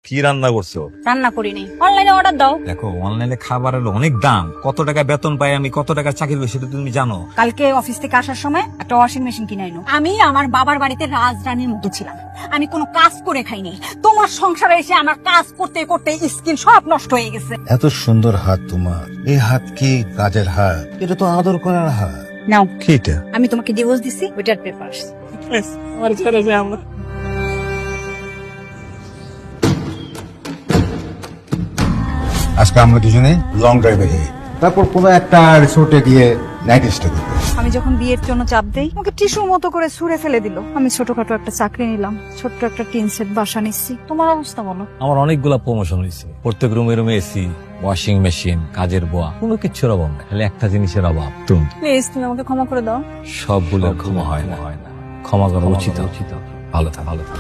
কি রান্না করছো? রান্না করিনি, অনলাইনে অর্ডার দাও। দেখো, অনলাইনে খাবার হলো অনেক দাম। কত টাকা বেতন পাই আমি, কত টাকা চাকরি করি সেটা তুমি জানো? কালকে অফিস থেকে আসার সময় একটা ওয়াশিং মেশিন কিনে আইনো। আমি আমার বাবার বাড়িতে রাজরানীর মতো ছিলাম, আমি কোনো কাজ করে খাইনি। তোমার সংসারে এসে আমার কাজ করতে করতে স্কিন সব নষ্ট হয়ে গেছে। এত সুন্দর হাত তোমার, এই হাত কি কাজের হাত? এটা তো আদর করার হাত। নাও, কিটা? আমি তোমাকে ডিভোর্স দিছি, ওইটার পেপারস। আমার ছেড়ে যায় আমরা। আজকে আমরা দুজনে লং ড্রাইভে যাই, তারপর কোনো একটা রিসোর্টে গিয়ে নাইট স্টে করবো। আমি যখন বিয়ের জন্য চাপ দেই, আমাকে টিস্যুর মতো করে ছুঁড়ে ফেলে দিল। আমি ছোটখাটো একটা চাকরি নিলাম, ছোট্ট একটা টিন সেট বাসা নিচ্ছি। তোমার অবস্থা বলো। আমার অনেকগুলা প্রমোশন হয়েছে, প্রত্যেক রুমে রুমে এসি, ওয়াশিং মেশিন, কাজের বোয়া, কোনো কিছুর অভাব নেই। খালি একটা জিনিসের অভাব, তুমি। প্লিজ তুমি আমাকে ক্ষমা করে দাও। সবগুলো ক্ষমা হয় না, ক্ষমা করা উচিত। ভালো থাক, ভালো থাক।